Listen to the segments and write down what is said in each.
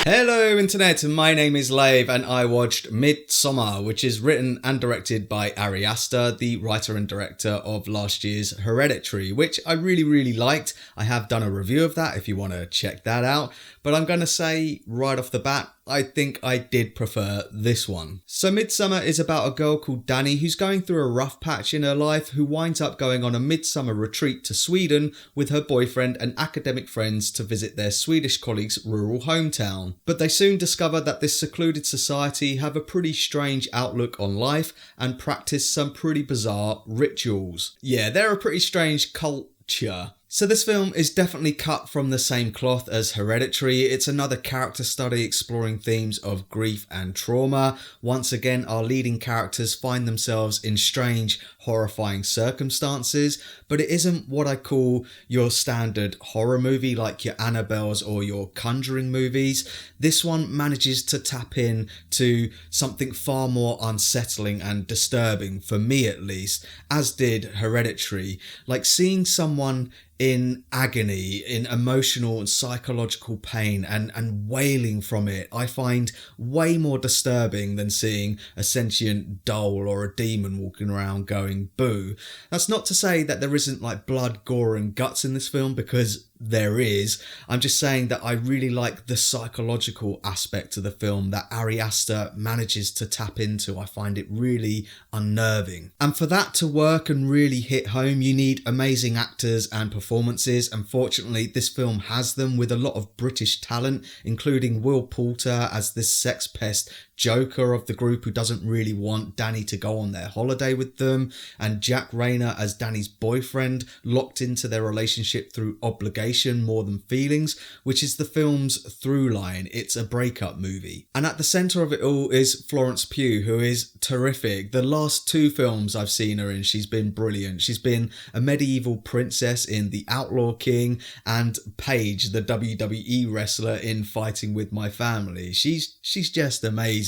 Hello Internet, my name is Lave and I watched Midsommar, which is written and directed by Ari Aster, the writer and director of last year's Hereditary, which I really liked. I have done a review of that if you want to check that out, but I'm going to say right off the bat, I think I did prefer this one. So Midsommar is about a girl called Dani who's going through a rough patch in her life, who winds up going on a midsummer retreat to Sweden with her boyfriend and academic friends to visit their Swedish colleague's rural hometown. But they soon discover that this secluded society have a pretty strange outlook on life and practice some pretty bizarre rituals. Yeah, they're a pretty strange culture. So this film is definitely cut from the same cloth as Hereditary. It's another character study exploring themes of grief and trauma. Once again, our leading characters find themselves in strange, horrifying circumstances, but it isn't what I call your standard horror movie like your Annabelles or your Conjuring movies. This one manages to tap in to something far more unsettling and disturbing, for me at least, as did Hereditary. Like seeing someone in agony, in emotional and psychological pain and wailing from it, I find way more disturbing than seeing a sentient doll or a demon walking around going boo. That's not to say that there isn't like blood, gore and guts in this film, because there is. I'm just saying that I really like the psychological aspect of the film that Ari Aster manages to tap into. I find it really unnerving. And for that to work and really hit home, you need amazing actors and performances. Unfortunately, this film has them, with a lot of British talent, including Will Poulter as this sex pest joker of the group who doesn't really want Dani to go on their holiday with them, and Jack Reynor as Dani's boyfriend, locked into their relationship through obligation more than feelings, which is the film's through line. It's a breakup movie. And at the centre of it all is Florence Pugh, who is terrific. The last two films I've seen her in, she's been brilliant. She's been a medieval princess in The Outlaw King and Paige, the WWE wrestler in Fighting With My Family. She's just amazing.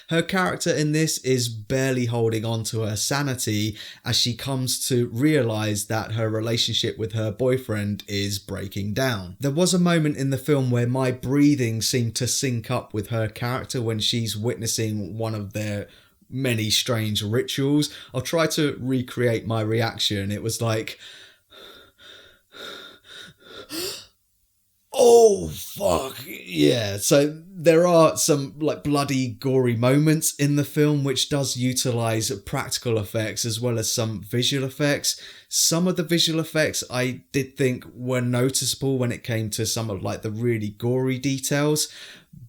Her character in this is barely holding on to her sanity as she comes to realise that her relationship with her boyfriend is breaking down. There was a moment in the film where my breathing seemed to sync up with her character when she's witnessing one of their many strange rituals. I'll try to recreate my reaction. It was like, oh fuck yeah. So there are some like bloody gory moments in the film, which does utilize practical effects as well as some visual effects. Some of the visual effects I did think were noticeable when it came to some of like the really gory details,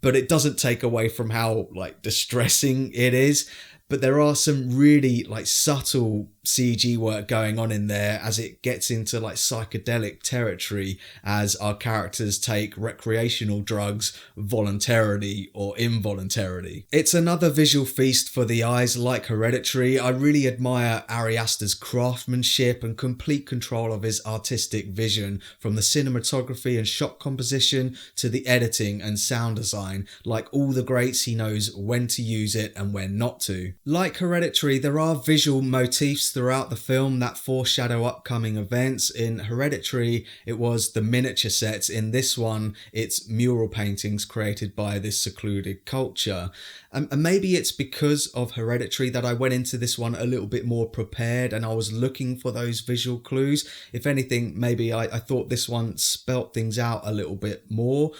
but it doesn't take away from how like distressing it is. But there are some really like subtle CG work going on in there as it gets into like psychedelic territory as our characters take recreational drugs voluntarily or involuntarily. It's another visual feast for the eyes like Hereditary. I really admire Ari Aster's craftsmanship and complete control of his artistic vision, from the cinematography and shot composition to the editing and sound design. Like all the greats, he knows when to use it and when not to. Like Hereditary, there are visual motifs throughout the film that foreshadow upcoming events. In Hereditary, it was the miniature sets. In this one, it's mural paintings created by this secluded culture. And maybe it's because of Hereditary that I went into this one a little bit more prepared and I was looking for those visual clues. If anything, maybe I thought this one spelt things out a little bit more.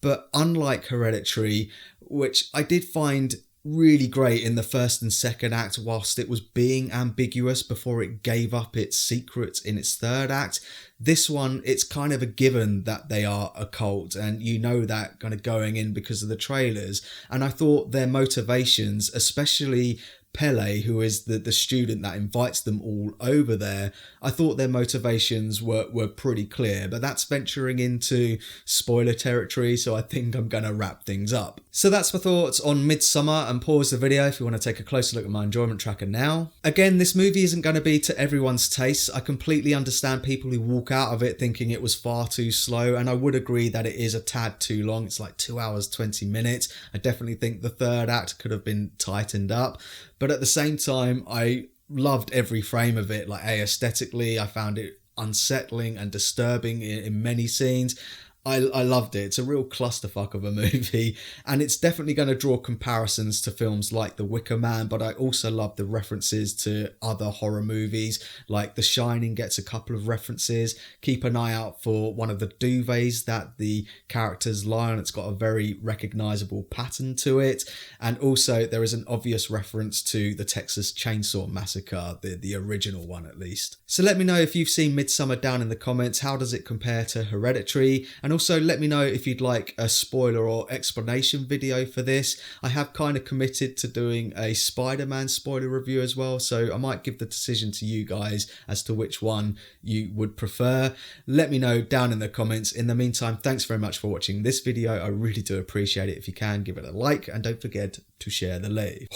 But unlike Hereditary, which I did find really great in the first and second act whilst it was being ambiguous before it gave up its secrets in its third act, this one, it's kind of a given that they are a cult, and you know that kind of going in because of the trailers. And I thought their motivations, especially Pele, who is the student that invites them all over there, I thought their motivations were pretty clear, but that's venturing into spoiler territory, so I think I'm going to wrap things up. So that's my thoughts on Midsommar, and pause the video if you want to take a closer look at my enjoyment tracker now. Again, this movie isn't going to be to everyone's taste. I completely understand people who walk out of it thinking it was far too slow, and I would agree that it is a tad too long. It's like 2 hours 20 minutes. I definitely think the third act could have been tightened up. But at the same time, I loved every frame of it. Like aesthetically, I found it unsettling and disturbing in many scenes. I loved it. It's a real clusterfuck of a movie, and it's definitely going to draw comparisons to films like The Wicker Man, but I also love the references to other horror movies, like The Shining gets a couple of references. Keep an eye out for one of the duvets that the characters lie on. It's got a very recognisable pattern to it, and also there is an obvious reference to the Texas Chainsaw Massacre, the original one at least. So let me know if you've seen Midsommar down in the comments. How does it compare to Hereditary? And also let me know if you'd like a spoiler or explanation video for this. I have kind of committed to doing a Spider-Man spoiler review as well, so I might give the decision to you guys as to which one you would prefer. Let me know down in the comments. In the meantime, thanks very much for watching this video. I really do appreciate it. If you can, give it a like and don't forget to share the Lave.